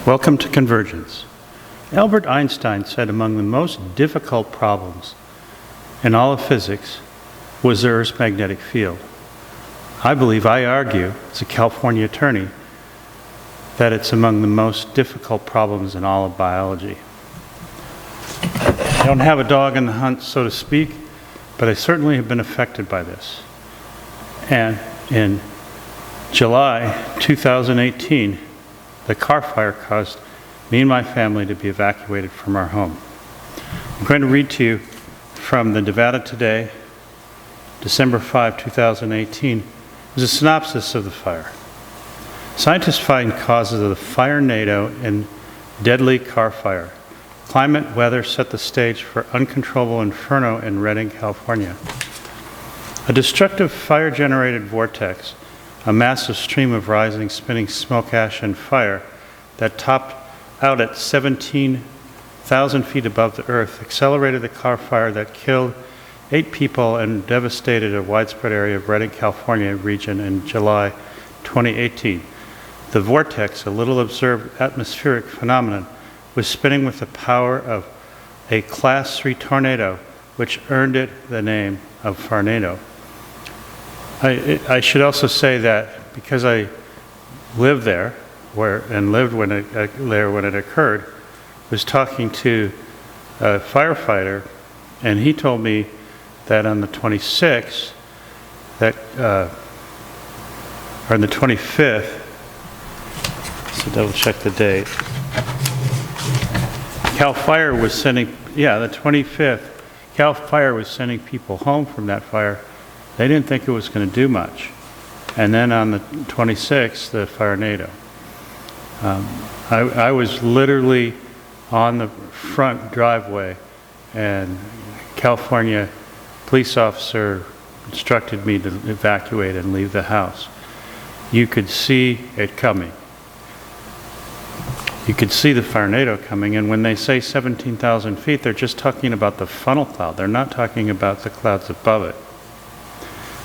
Welcome to Convergence. Albert Einstein said among the most difficult problems in all of physics was the Earth's magnetic field. I argue, as a California attorney, that it's among the most difficult problems in all of biology. I don't have a dog in the hunt, so to speak, but I certainly have been affected by this. And in July 2018, the Carr fire caused me and my family to be evacuated from our home. I'm going to read to you from the Nevada Today, December 5, 2018. It was a synopsis of the fire. Scientists find causes of the firenado and deadly Carr fire. Climate weather set the stage for uncontrollable inferno in Redding, California. A destructive fire-generated vortex, a massive stream of rising, spinning smoke, ash, and fire that topped out at 17,000 feet above the earth, accelerated the Carr fire that killed 8 people and devastated a widespread area of Redding, California region in July 2018. The vortex, a little observed atmospheric phenomenon, was spinning with the power of a Class 3 tornado, which earned it the name of firenado. I should also say that because I lived there lived when it occurred, was talking to a firefighter, and he told me that on the 26th, or on the 25th, so double check the date. Cal Fire was sending, the 25th, Cal Fire was sending people home from that fire. They didn't think it was going to do much. And then on the 26th, the firenado. I was literally on the front driveway, and California police officer instructed me to evacuate and leave the house. You could see it coming. You could see the firenado coming, and when they say 17,000 feet, they're just talking about the funnel cloud. They're not talking about the clouds above it.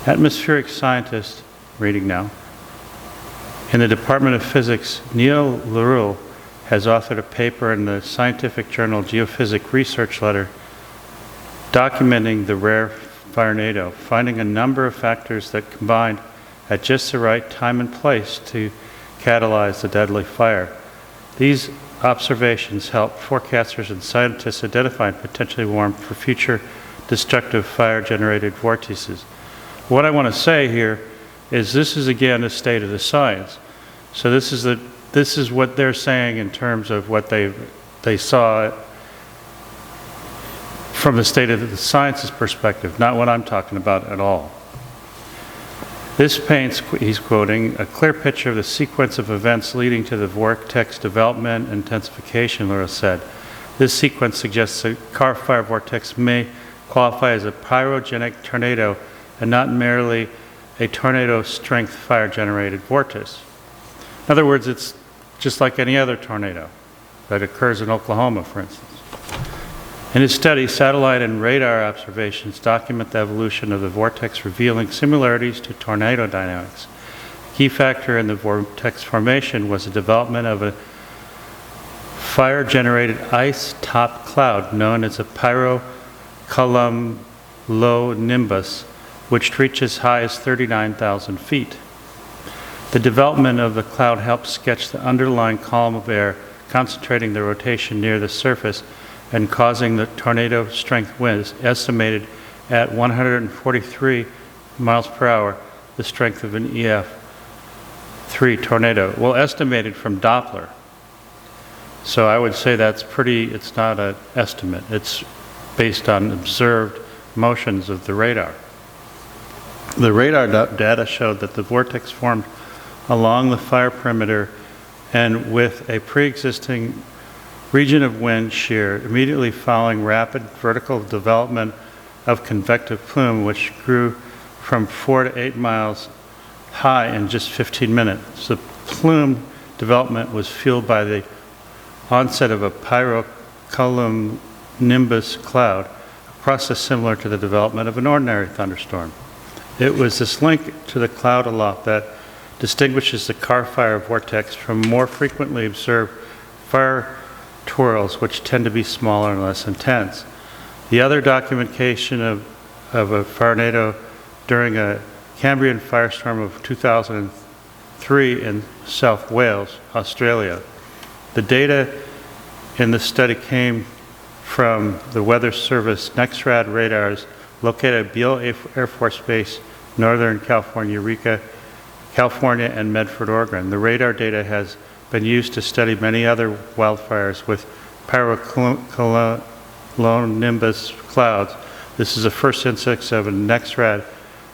Atmospheric scientist, reading now, in the Department of Physics, Neil LaRue has authored a paper in the scientific journal Geophysics Research Letter documenting the rare firenado, finding a number of factors that combined at just the right time and place to catalyze the deadly fire. These observations help forecasters and scientists identify and potentially warn for future destructive fire-generated vortices. What I want to say here is this is again a state of the science. So this is what they're saying in terms of what they saw from the state of the science's perspective, not what I'm talking about at all. This paints, he's quoting, a clear picture of the sequence of events leading to the vortex development and intensification, Laura said. This sequence suggests a Carr fire vortex may qualify as a pyrogenic tornado and not merely a tornado-strength fire-generated vortex. In other words, it's just like any other tornado that occurs in Oklahoma, for instance. In his study, satellite and radar observations document the evolution of the vortex, revealing similarities to tornado dynamics. A key factor in the vortex formation was the development of a fire-generated ice-top cloud known as a pyrocumulonimbus, which reaches as high as 39,000 feet. The development of the cloud helps sketch the underlying column of air, concentrating the rotation near the surface and causing the tornado-strength winds, estimated at 143 miles per hour, the strength of an EF3 tornado. Well, estimated from Doppler. So I would say that's it's not an estimate. It's based on observed motions of the radar. The radar data showed that the vortex formed along the fire perimeter and with a pre-existing region of wind shear, immediately following rapid vertical development of convective plume, which grew from 4 to 8 miles high in just 15 minutes. The plume development was fueled by the onset of a pyrocumulonimbus cloud, a process similar to the development of an ordinary thunderstorm. It was this link to the cloud aloft that distinguishes the Carr fire vortex from more frequently observed fire twirls, which tend to be smaller and less intense. The other documentation of a firenado during a Cambrian firestorm of 2003 in South Wales, Australia. The data in the study came from the Weather Service NEXRAD radars located at Beale Air Force Base, Northern California, Eureka, California, and Medford, Oregon. The radar data has been used to study many other wildfires with pyrocumulonimbus clouds. This is the first instance of a NEXRAD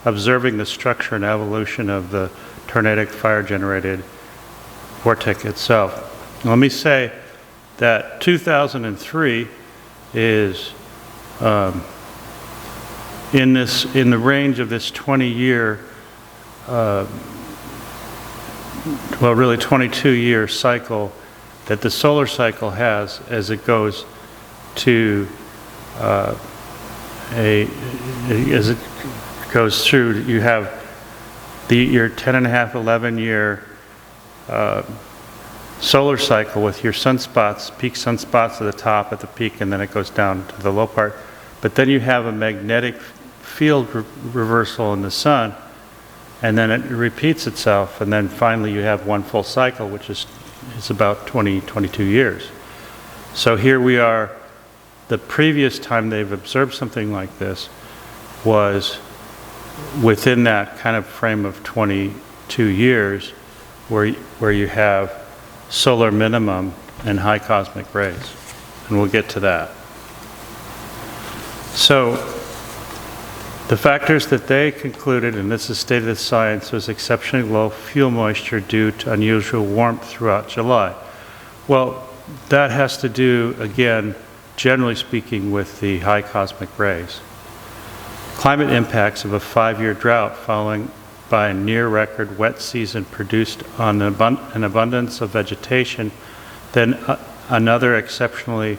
observing the structure and evolution of the tornadic fire-generated vortex itself. Let me say that 2003 is in the range of this 20-year, well, really 22-year cycle that the solar cycle has as it goes to as it goes through. You have your 10.5, 11-year solar cycle with your sunspots, peak sunspots at the top at the peak, and then it goes down to the low part. But then you have a magnetic field reversal in the sun, and then it repeats itself, and then finally you have one full cycle, which is about 22 years. So here we are. The previous time they've observed something like this was within that kind of frame of 22 years where you have solar minimum and high cosmic rays. And we'll get to that. So the factors that they concluded, and this is state of the science, was exceptionally low fuel moisture due to unusual warmth throughout July. Well, that has to do, again, generally speaking, with the high cosmic rays. Climate impacts of a 5-year drought following by a near-record wet season produced on an abundance of vegetation, then another exceptionally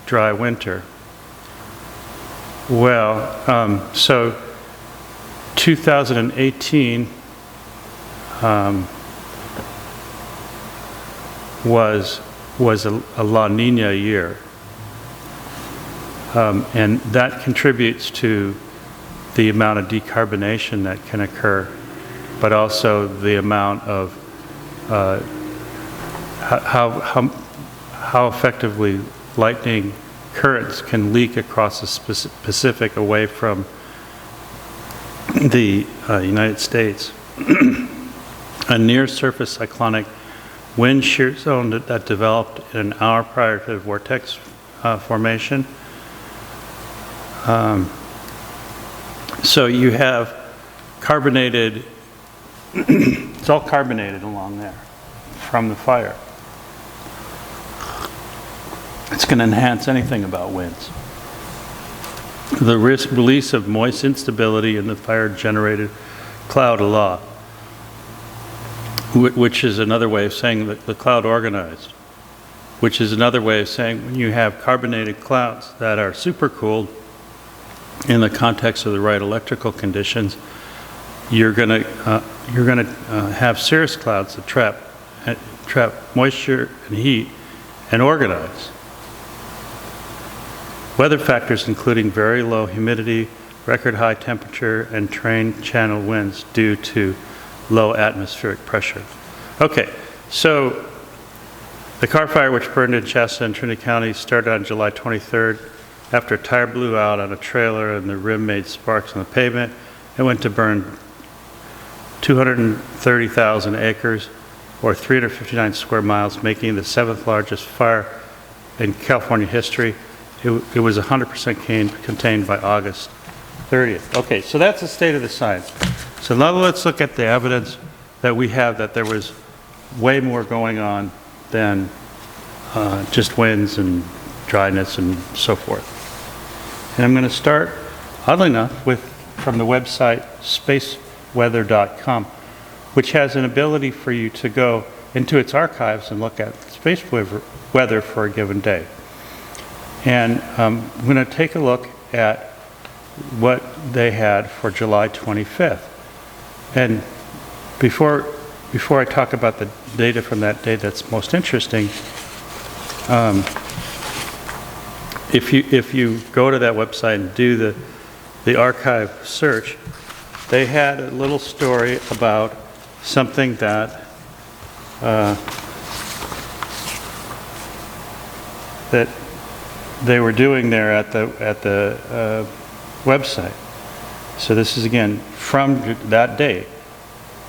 dry winter. Well, so 2018 was a La Nina year. And that contributes to the amount of decarbonation that can occur, but also the amount of how effectively lightning currents can leak across the Pacific away from the United States. A near-surface cyclonic wind shear zone that developed an hour prior to the vortex formation. So you have carbonated, it's all carbonated along there from the fire. It's going to enhance anything about winds. The release of moist instability in the fire-generated cloud law, which is another way of saying that the cloud organized, which is another way of saying when you have carbonated clouds that are supercooled in the context of the right electrical conditions, you're going to have cirrus clouds that trap moisture and heat and organize. Weather factors including very low humidity, record high temperature, and train channel winds due to low atmospheric pressure. Okay, so the Carr fire, which burned in Shasta and Trinity County, started on July 23rd. After a tire blew out on a trailer and the rim made sparks on the pavement, it went to burn 230,000 acres, or 359 square miles, making the 7th largest fire in California history. It was 100% contained by August 30th. Okay, so that's the state of the science. So now let's look at the evidence that we have that there was way more going on than just winds and dryness and so forth. And I'm going to start, oddly enough, from the website spaceweather.com, which has an ability for you to go into its archives and look at space weather for a given day. And I'm going to take a look at what they had for July 25th. And before I talk about the data from that day that's most interesting, If you go to that website and do the archive search, they had a little story about something that that they were doing there at the website. So this is again from that day.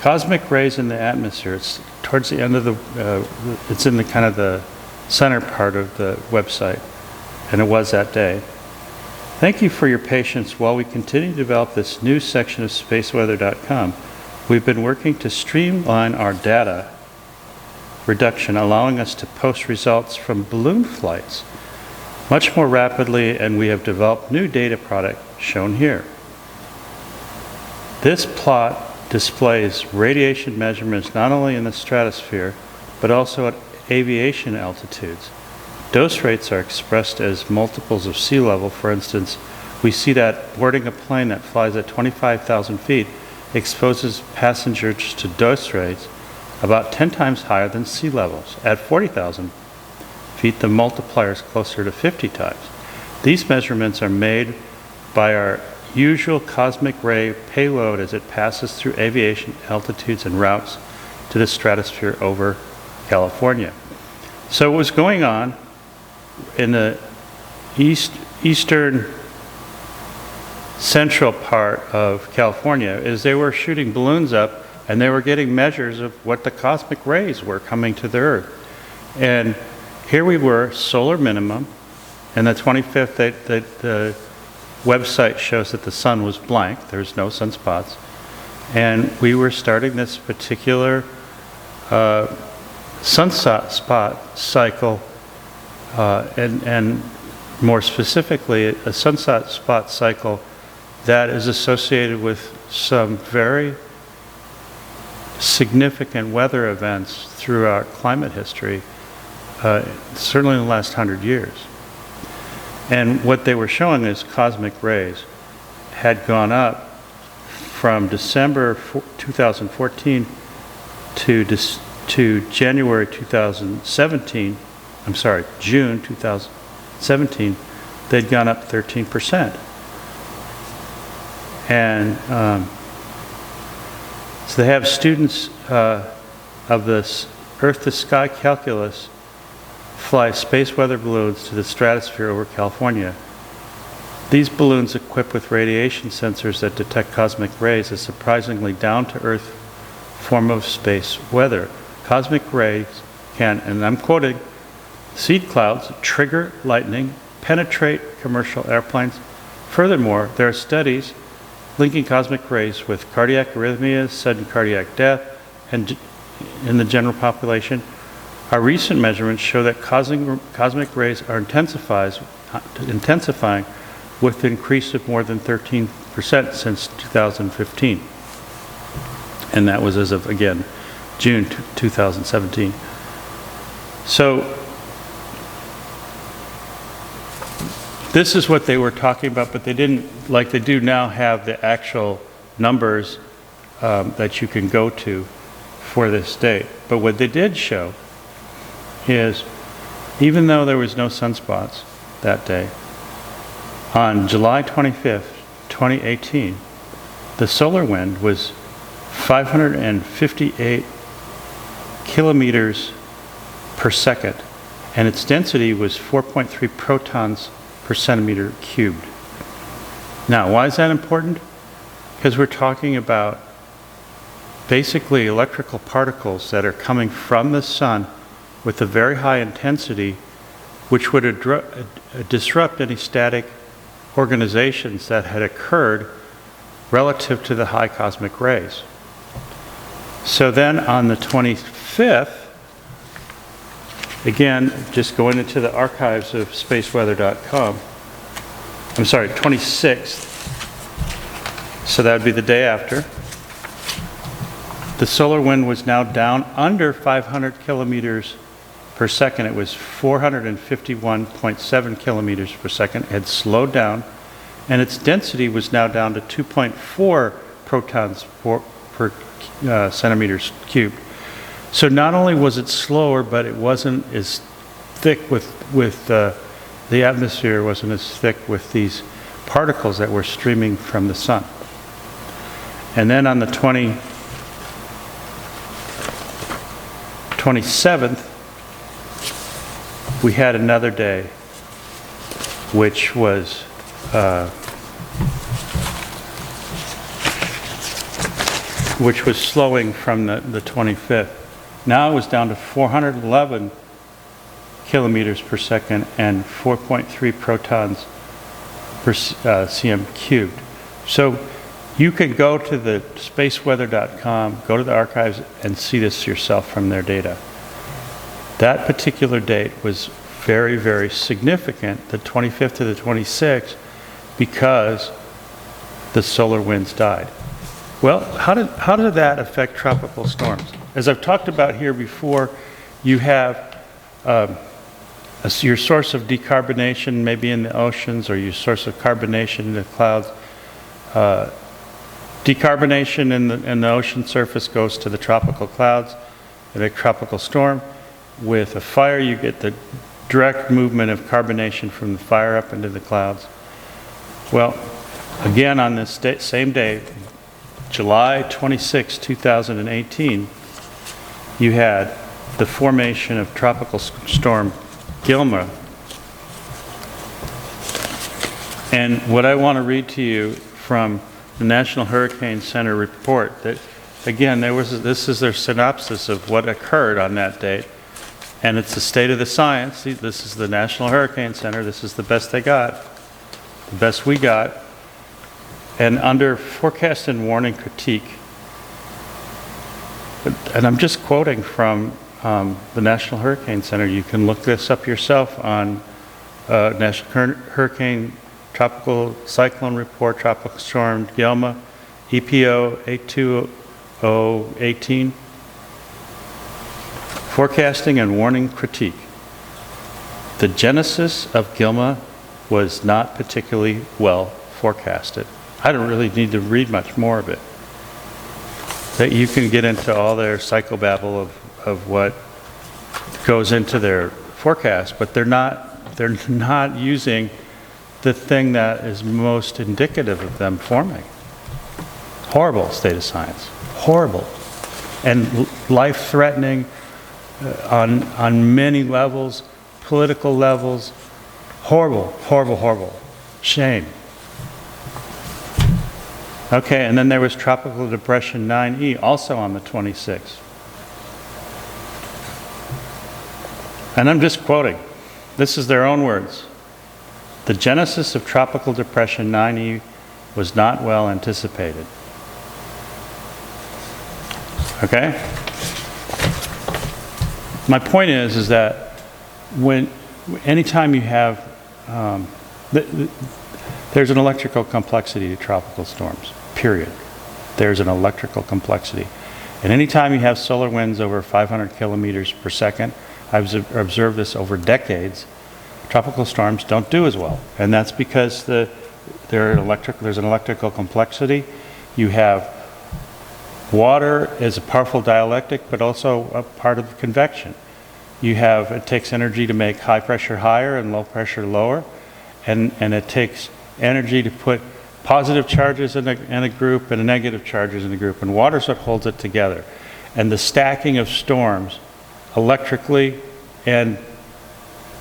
Cosmic rays in the atmosphere. It's towards the end of the. It's in the kind of the center part of the website, and it was that day. Thank you for your patience while we continue to develop this new section of spaceweather.com. We've been working to streamline our data reduction, allowing us to post results from balloon flights much more rapidly, and we have developed new data product shown here. This plot displays radiation measurements not only in the stratosphere, but also at aviation altitudes. Dose rates are expressed as multiples of sea level. For instance, we see that boarding a plane that flies at 25,000 feet exposes passengers to dose rates about 10 times higher than sea levels. At 40,000 feet, the multiplier is closer to 50 times. These measurements are made by our usual cosmic ray payload as it passes through aviation altitudes and routes to the stratosphere over California. So what was going on in the eastern central part of California is they were shooting balloons up and they were getting measures of what the cosmic rays were coming to the Earth. And here we were, solar minimum, and the 25th, the website shows that the sun was blank, there's no sunspots, and we were starting this particular sunspot cycle, and more specifically, a sunspot cycle that is associated with some very significant weather events throughout climate history, certainly in the last 100 years. And what they were showing is cosmic rays had gone up from December 2014 to January 2017, I'm sorry, June 2017, they'd gone up 13%. And so they have students of this Earth to Sky calculus fly space weather balloons to the stratosphere over California. These balloons equipped with radiation sensors that detect cosmic rays, a surprisingly down-to-earth form of space weather. Cosmic rays can, and I'm quoting, seed clouds, trigger lightning, penetrate commercial airplanes. Furthermore, there are studies linking cosmic rays with cardiac arrhythmias, sudden cardiac death, and in the general population. Our recent measurements show that cosmic rays are intensifying with an increase of more than 13% since 2015. And that was as of, again, June 2017. So this is what they were talking about, but they didn't, like they do now, have the actual numbers that you can go to for this date. But what they did show is, even though there was no sunspots that day, on July 25th, 2018, the solar wind was 558 kilometers per second, and its density was 4.3 protons per centimeter cubed. Now, why is that important? Because we're talking about basically electrical particles that are coming from the sun with a very high intensity, which would disrupt any static organizations that had occurred relative to the high cosmic rays. So then on the 25th, again, just going into the archives of spaceweather.com, I'm sorry, 26th, so that would be the day after, the solar wind was now down under 500 kilometers per second. It was 451.7 kilometers per second. It had slowed down, and its density was now down to 2.4 protons per centimeters cubed. So not only was it slower, but it wasn't as thick with the atmosphere wasn't as thick with these particles that were streaming from the sun. And then on the 27th, we had another day, which was slowing from the 25th. Now it was down to 411 kilometers per second and 4.3 protons per cm cubed. So you can go to the spaceweather.com, go to the archives, and see this yourself from their data. That particular date was very, very significant, the 25th to the 26th, because the solar winds died. Well, how did that affect tropical storms? As I've talked about here before, you have your source of decarbonation maybe in the oceans, or your source of carbonation in the clouds. Decarbonation in the ocean surface goes to the tropical clouds, in a tropical storm. With a fire, you get the direct movement of carbonation from the fire up into the clouds. Well, again, on this same day, July 26, 2018, you had the formation of tropical storm Gilma. And what I want to read to you from the National Hurricane Center report, that again, this is their synopsis of what occurred on that date. And it's the state of the science. This is the National Hurricane Center. This is the best they got, the best we got. And under forecast and warning critique, and I'm just quoting from the National Hurricane Center. You can look this up yourself on National Hurricane Tropical Cyclone Report, Tropical Storm Gilma, EPO 82018. Forecasting and warning critique. The genesis of Gilma was not particularly well forecasted. I don't really need to read much more of it. That you can get into all their psychobabble of what goes into their forecast, but they're not using the thing that is most indicative of them forming. Horrible state of science. Horrible. And life-threatening on many levels, political levels. Horrible, horrible, horrible. Shame. Okay, and then there was Tropical Depression 9E, also on the 26th. And I'm just quoting. This is their own words. The genesis of Tropical Depression 9E was not well anticipated. Okay? My point is that anytime you have, there's an electrical complexity to tropical storms, period. There's an electrical complexity. And anytime you have solar winds over 500 kilometers per second, I've observed this over decades, tropical storms don't do as well. And that's because there's an electrical complexity. You have water is a powerful dielectric, but also a part of convection. It takes energy to make high pressure higher and low pressure lower, and it takes energy to put positive charges in a group and negative charges in a group, and water's what holds it together. And the stacking of storms electrically and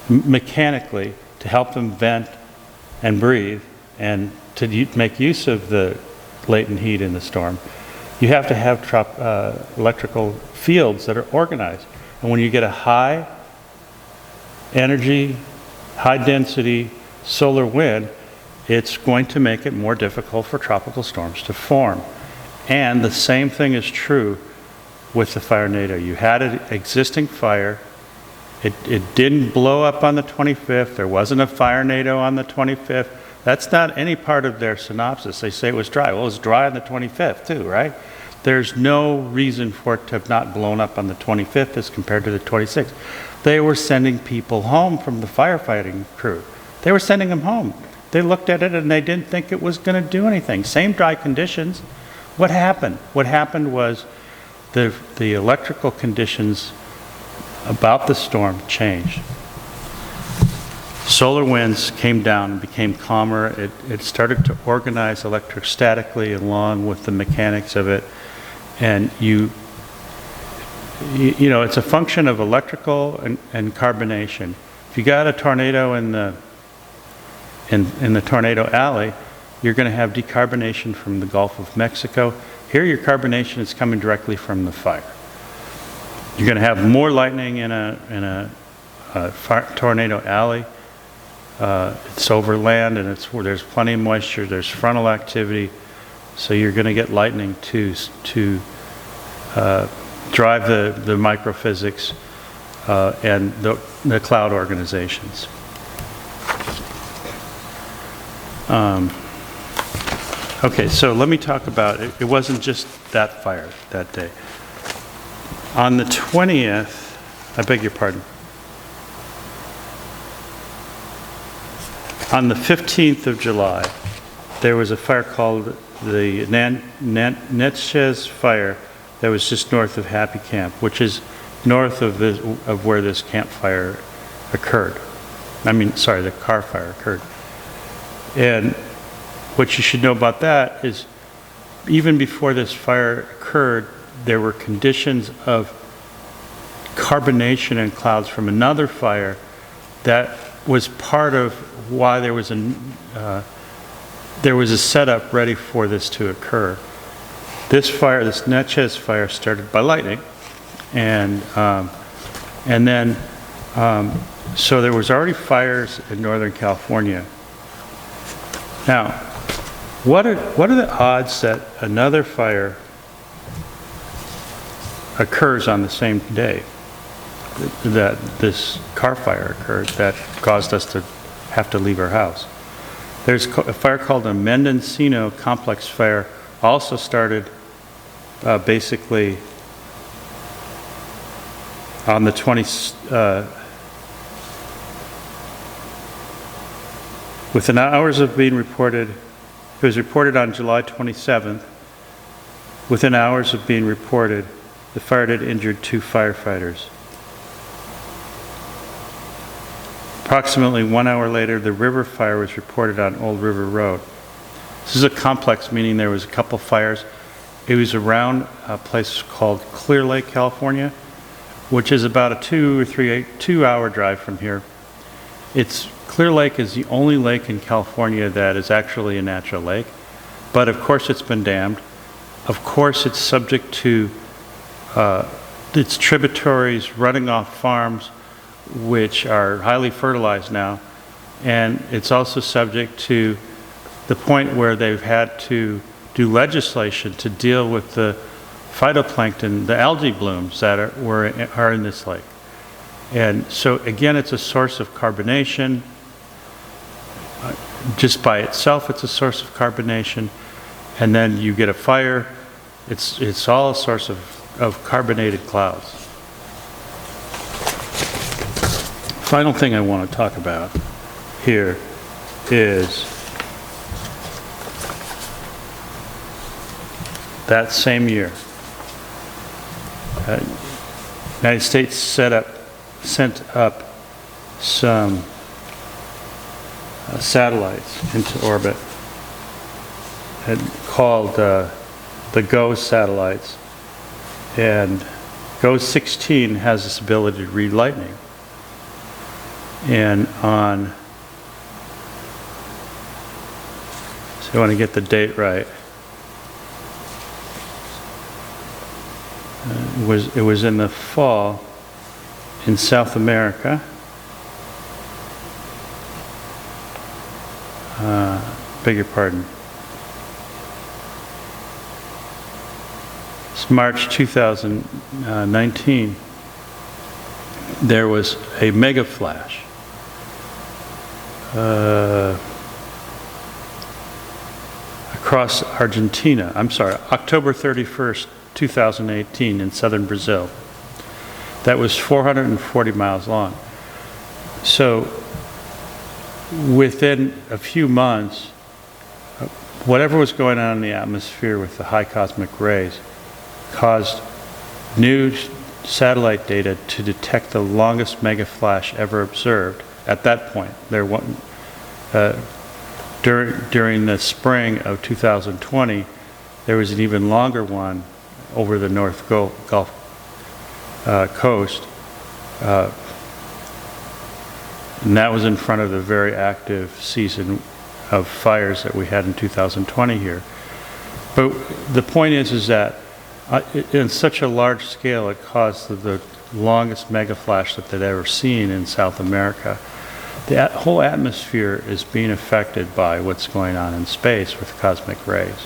mechanically to help them vent and breathe and to make use of the latent heat in the storm, you have to have electrical fields that are organized. And when you get a high energy, high density solar wind, it's going to make it more difficult for tropical storms to form. And the same thing is true with the firenado. You had an existing fire. It didn't blow up on the 25th. There wasn't a firenado on the 25th. That's not any part of their synopsis. They say it was dry. Well, it was dry on the 25th too, right? There's no reason for it to have not blown up on the 25th as compared to the 26th. They were sending people home from the firefighting crew. They were sending them home. They looked at it and they didn't think it was going to do anything. Same dry conditions. What happened? What happened was the electrical conditions about the storm changed. solar winds came down and became calmer. It started to organize electrostatically along with the mechanics of it. And you know, it's a function of electrical and carbonation. If you got a tornado in the tornado alley, you're going to have decarbonation from the Gulf of Mexico. Here, your carbonation is coming directly from the fire. You're going to have more lightning in a tornado alley. It's over land, and there's plenty of moisture. There's frontal activity, so you're going to get lightning to drive the microphysics and the cloud organizations. Okay, so let me talk about it. It wasn't just that fire that day. On the 20th, I beg your pardon. On the 15th of July, there was a fire called the Natchez Fire that was just north of Happy Camp, which is north of where this campfire occurred. The Carr fire occurred. And what you should know about that is, even before this fire occurred, there were conditions of carbonation in clouds from another fire that was part of why there was a setup ready for this to occur. This fire, this Natchez fire, started by lightning, and then so there was already fires in Northern California. Now, what are the odds that another fire occurs on the same day that this Carr fire occurred that caused us to have to leave our house? There's a fire called the Mendocino Complex Fire, also started basically on the 20th, within hours of being reported. It was reported on July 27th. Within hours of being reported, the fire had injured 2 firefighters. Approximately 1 hour later, the river fire was reported on Old River Road. This is a complex, meaning there was a couple fires. It was around a place called Clear Lake, California, which is about a 2 hour drive from here. Clear Lake is the only lake in California that is actually a natural lake, but of course it's been dammed. Of course it's subject to its tributaries running off farms, which are highly fertilized now, and it's also subject to the point where they've had to do legislation to deal with the phytoplankton, the algae blooms that are in this lake. And so again, it's a source of carbonation. Just by itself, it's a source of carbonation, and then you get a fire. It's all a source of carbonated clouds. Final thing I want to talk about here is that same year, United States sent up some satellites into orbit, and called the GOES satellites. And GOES 16 has this ability to read lightning. And so I want to get the date right. It was in the fall in South America. Beg your pardon. It's March 2019. There was a mega flash. Across Argentina. October 31st, 2018 in southern Brazil. That was 440 miles long. So within a few months, whatever was going on in the atmosphere with the high cosmic rays caused new satellite data to detect the longest mega flash ever observed at that point. During the spring of 2020, there was an even longer one over the North Gulf coast, and that was in front of the very active season of fires that we had in 2020 here. But the point is that in such a large scale, it caused the longest mega flash that they'd ever seen in South America. The whole atmosphere is being affected by what's going on in space with cosmic rays.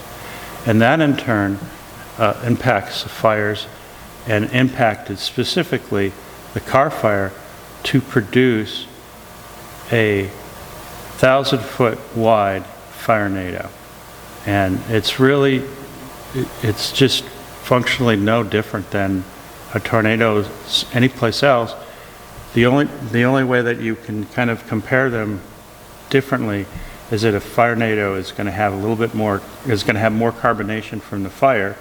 And that in turn impacts the fires and impacted specifically the Carr fire to produce a 1,000-foot wide firenado. And it's just functionally no different than a tornado anyplace else. The only way that you can kind of compare them differently is that a firenado is going to have more carbonation from the fire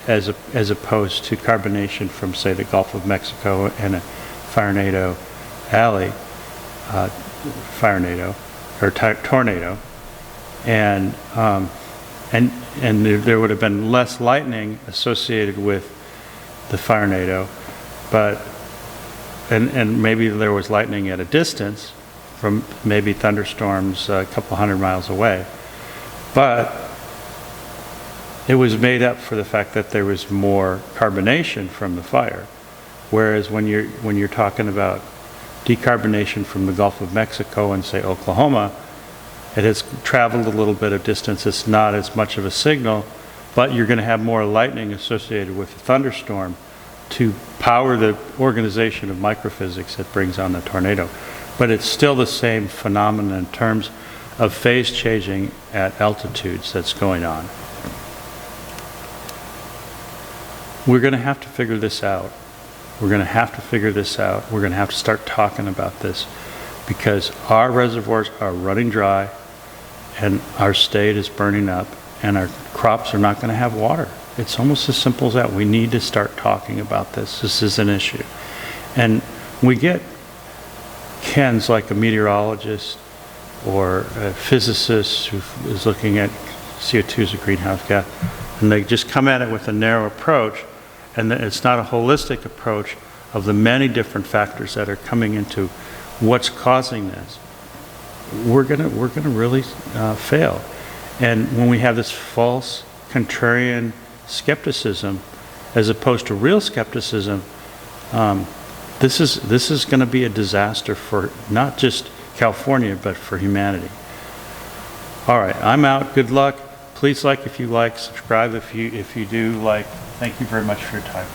as opposed to carbonation from, say, the Gulf of Mexico and a firenado alley, firenado or tornado, and there would have been less lightning associated with the firenado, but and maybe there was lightning at a distance from maybe thunderstorms a couple hundred miles away, but it was made up for the fact that there was more carbonation from the fire. Whereas when you're talking about decarbonation from the Gulf of Mexico and, say, Oklahoma, it has traveled a little bit of distance. It's not as much of a signal, but you're going to have more lightning associated with the thunderstorm to power the organization of microphysics that brings on the tornado. But it's still the same phenomenon in terms of phase changing at altitudes that's going on. We're going to have to figure this out. We're going to have to figure this out. We're going to have to start talking about this because our reservoirs are running dry and our state is burning up and our crops are not going to have water. It's almost as simple as that. We need to start talking about this. This is an issue. And we get Kens like a meteorologist or a physicist who is looking at CO2 as a greenhouse gas, and they just come at it with a narrow approach, and it's not a holistic approach of the many different factors that are coming into what's causing this. We're gonna really fail. And when we have this false contrarian skepticism as opposed to real skepticism, this is going to be a disaster for not just California but for humanity. All right, I'm out. Good luck. Please like if you like, subscribe if you do like. Thank you very much for your time.